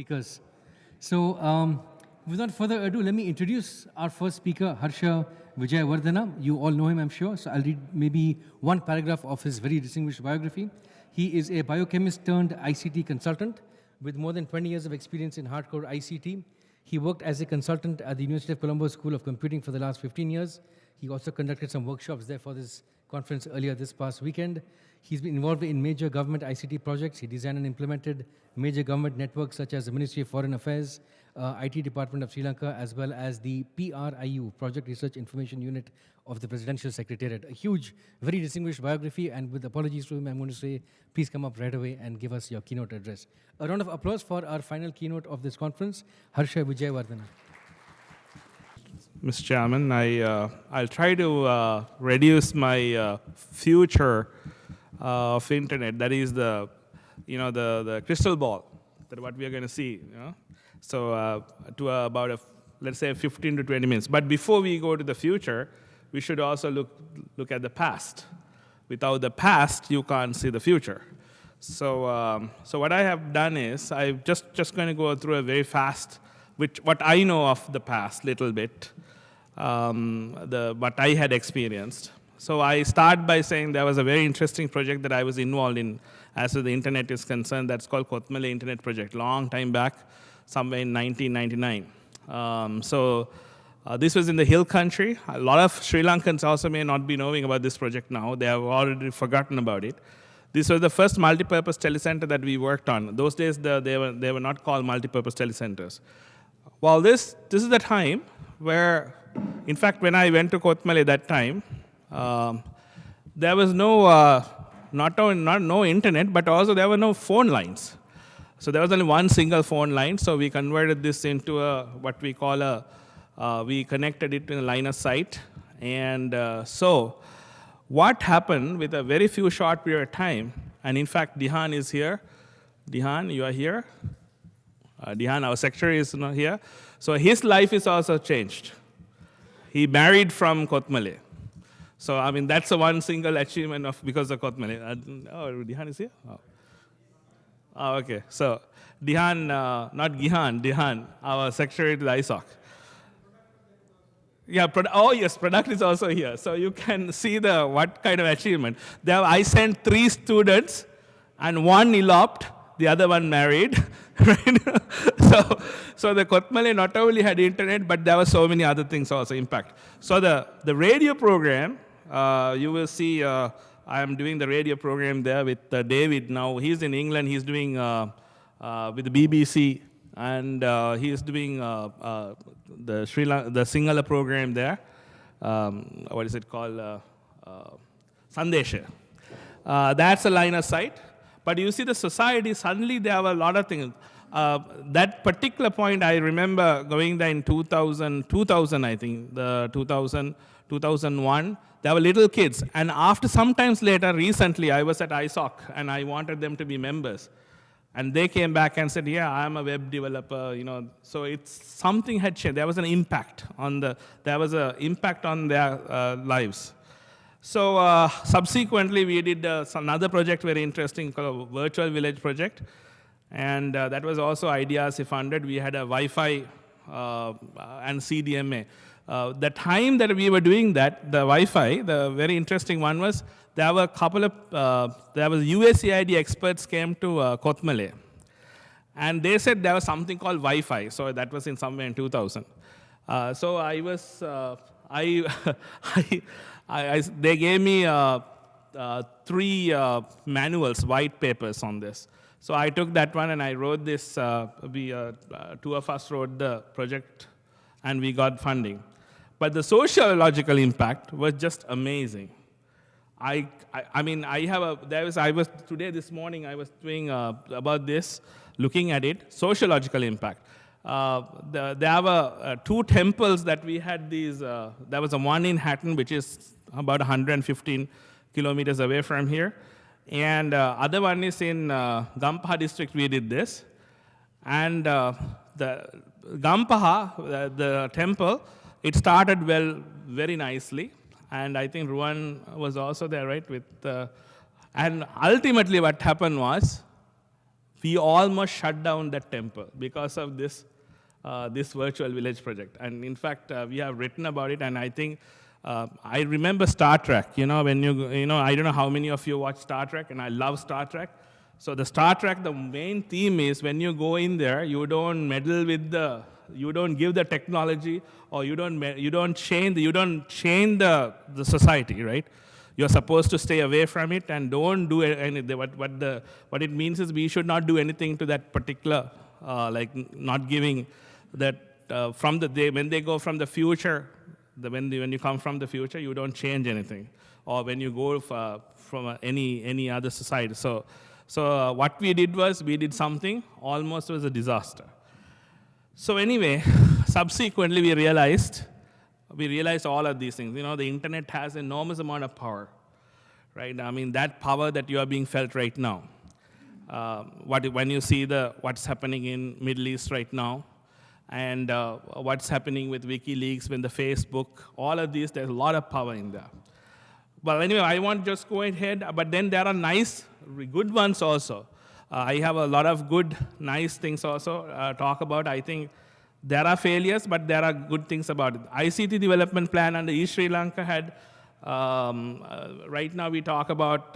speakers. So, without further ado, let me introduce our first speaker, Harsha Vijayawardena. You all know him, I'm sure. So I'll read maybe one paragraph of his very distinguished biography. He is a biochemist turned ICT consultant with more than 20 years of experience in hardcore ICT. He worked as a consultant at the University of Colombo School of Computing for the last 15 years. He also conducted some workshops there for this conference earlier this past weekend. He's been involved in major government ICT projects. He designed and implemented major government networks such as the Ministry of Foreign Affairs, IT Department of Sri Lanka, as well as the PRIU, Project Research Information Unit of the Presidential Secretariat. A huge, very distinguished biography, and with apologies to him, I'm going to say, please come up right away and give us your keynote address. A round of applause for our final keynote of this conference, Harsha Vijayawardena. Mr. Chairman, I'll try to reduce my future of internet. That is the crystal ball that what we are going to see. So to about let's say 15 to 20 minutes. But before we go to the future, we should also look at the past. Without the past, you can't see the future. So so what I have done is I'm just going to go through a very fast, what I know of the past little bit. What I had experienced. So I start by saying there was a very interesting project that I was involved in as far as the internet is concerned. That's called Kothmale Internet Project, long time back, somewhere in 1999. This was in the hill country. A lot of Sri Lankans also may not be knowing about this project now. They have already forgotten about it. This was the first multipurpose telecenter that we worked on. Those days, they were not called multipurpose telecenters. Well, this is the time where, in fact, when I went to Kothmale that time, there was no internet, but also there were no phone lines. So there was only one single phone line. So we converted this into what we call we connected it to a line of sight. And so what happened with a very few short period of time, and in fact, Dihan is here. Dihan, you are here. Dihan, our secretary, is not here. So his life is also changed. He married from Kothmale. So, I mean, that's a one single achievement because of Kothmale. Oh, Dihan is here? Oh, okay. So, Dihan, not Gihan, Dihan, our secretary to the ISOC. Yeah, oh yes, product is also here. So you can see what kind of achievement. I sent 3 students, and one eloped, the other one married. Right? So the Kothmale not only had internet, but there were so many other things also impact. So the radio program, you will see I am doing the radio program there with David now. He's in England. He's doing with the BBC, and he is doing the Sinhala program there. What is it called? Sandesha. That's a line of sight. But you see the society, suddenly there were a lot of things. That particular point, I remember going there in 2000 I think, 2001. There were little kids. And after sometimes later, recently, I was at ISOC, and I wanted them to be members. And they came back and said, yeah, I'm a web developer, So something had changed. There was an impact on their lives. So subsequently, we did another project, very interesting, called a virtual village project. And that was also IDRC funded. We had a Wi-Fi and CDMA. The time that we were doing that, the Wi-Fi, the very interesting one was, there were a couple of, there was USAID experts came to Kothmale. And they said there was something called Wi-Fi. So that was somewhere in 2000. So I was, they gave me 3 manuals, white papers on this. So I took that one and I wrote this. 2 of us wrote the project, and we got funding. But the sociological impact was just amazing. I mean, this morning I was doing about this, looking at it, sociological impact. There were 2 temples that we had these. There was one in Hatton, which is about 115 kilometers away from here. And other one is in Gampaha district, we did this. And the Gampaha, the temple, it started very nicely. And I think Ruan was also there, right? And ultimately what happened was, we almost shut down that temple because of this virtual village project. And in fact, we have written about it, and I think I remember Star Trek. When I don't know how many of you watch Star Trek, and I love Star Trek. So the Star Trek, the main theme is when you go in there, you don't meddle with you don't give the technology, or you don't change the society, right? You're supposed to stay away from it and don't do anything. What it means is we should not do anything to that particular, like not giving that when they go from the future, when you come from the future, you don't change anything, or when you go from any other society. So what we did was we did something almost was a disaster. So anyway, subsequently we realized all of these things. The internet has enormous amount of power, right? I mean, that power that you are being felt right now. When you see what's happening in Middle East right now, and what's happening with WikiLeaks, when the Facebook, all of these, there's a lot of power in there. Well, anyway, I won't just go ahead, but then there are nice, good ones also. I have a lot of good, nice things also talk about. I think there are failures, but there are good things about it. ICT development plan under East Sri Lanka had, right now we talk about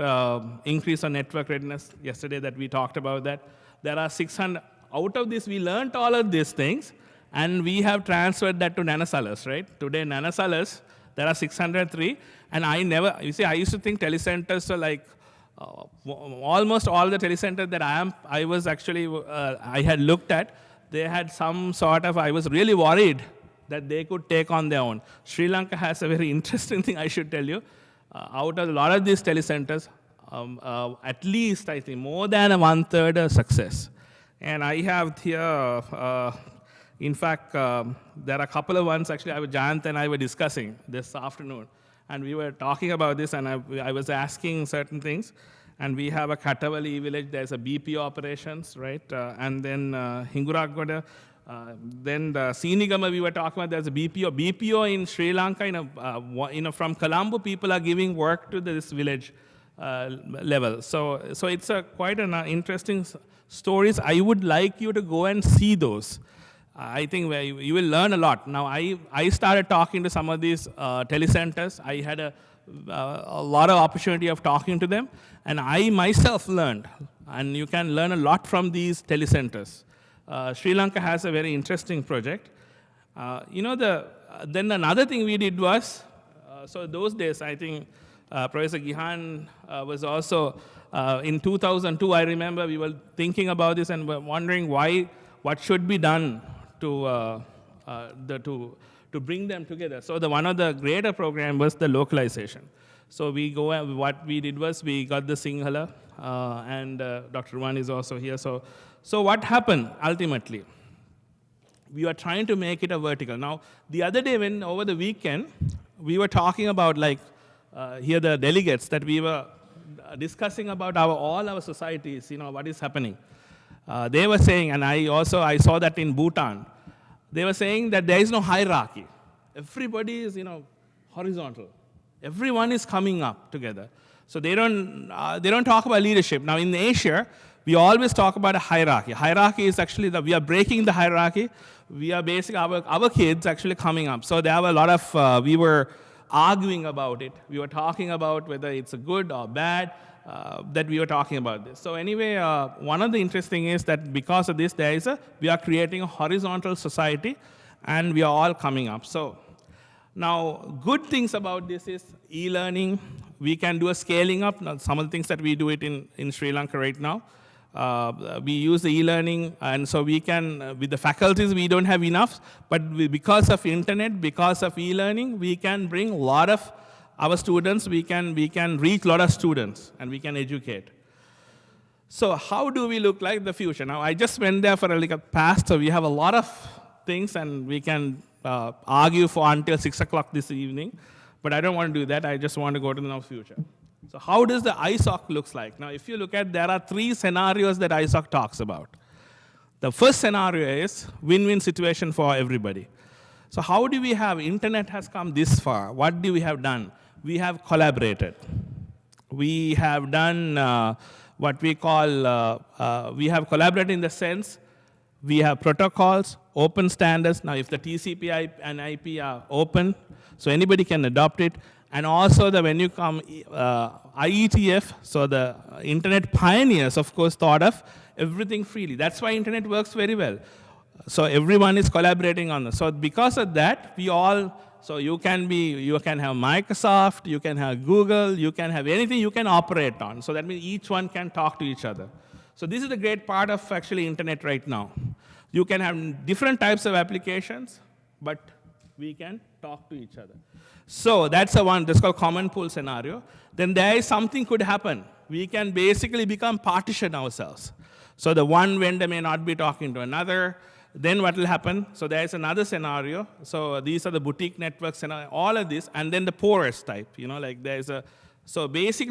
increase on network readiness. Yesterday that we talked about that. There are 600, out of this we learned all of these things, and we have transferred that to Nanosalas, right? Today, Nanosalas, there are 603, and I used to think telecenters are like, almost all the telecenters that I had looked at, they had some sort of, I was really worried that they could take on their own. Sri Lanka has a very interesting thing I should tell you. Out of a lot of these telecenters, at least I think more than 1/3 are success. And I have here, in fact, there are a couple of ones actually Jayant and I were discussing this afternoon. And we were talking about this, and I was asking certain things. And we have a Katavali village, there's a BPO operations, right? And then Hinguragoda, then the Sinigama we were talking about, there's a BPO. BPO in Sri Lanka, from Colombo, people are giving work to this village level. So it's quite an interesting stories. I would like you to go and see those. I think you will learn a lot. Now, I started talking to some of these telecenters. I had a lot of opportunity of talking to them, and I myself learned. And you can learn a lot from these telecenters. Sri Lanka has a very interesting project. Then another thing we did was, so those days, I think Professor Gihan was also, in 2002, I remember we were thinking about this and were wondering what should be done to bring them together. So one of the greater program was the localization. So what we did was we got the Sinhala, and Dr. Ruan is also here. So what happened ultimately? We were trying to make it a vertical. Now, the other day over the weekend, we were talking about here the delegates that we were discussing about all our societies, what is happening. They were saying, and I saw that in Bhutan, they were saying that there is no hierarchy. Everybody is, horizontal. Everyone is coming up together. So they don't talk about leadership. Now in Asia, we always talk about a hierarchy. Hierarchy is actually we are breaking the hierarchy. We are basically our kids actually coming up. So there were a lot of we were arguing about it. We were talking about whether it's a good or bad. That we were talking about this. So anyway, one of the interesting is that because of this, we are creating a horizontal society, and we are all coming up. So now, good things about this is e-learning. We can do a scaling up. Now, some of the things that we do it in Sri Lanka right now. We use the e-learning, and so we can, with the faculties, we don't have enough, but because of internet, because of e-learning, we can bring a lot of our students, we can reach a lot of students, and we can educate. So how do we look like the future? Now, I just went there for a past, so we have a lot of things, and we can argue until 6 o'clock this evening, but I don't want to do that. I just want to go to the future. So how does the ISOC looks like? Now, if you look at, there are 3 scenarios that ISOC talks about. The first scenario is win-win situation for everybody. So how do we have, internet has come this far. What do we have done? We have collaborated. We have done what we call, we have collaborated in the sense, we have protocols, open standards. Now, if the TCP and IP are open, so anybody can adopt it. And also, when you come, IETF, so the internet pioneers, of course, thought of everything freely. That's why internet works very well. So everyone is collaborating on this. So because of that, so you can have Microsoft, you can have Google, you can have anything you can operate on. So that means each one can talk to each other. So this is the great part of actually internet right now. You can have different types of applications, but we can talk to each other. So that's that's called common pool scenario. Then there is something could happen. We can basically become partition ourselves. So the one vendor may not be talking to another. Then what will happen? So there is another scenario. So these are the boutique networks and all of this, and then the porous type. So basically.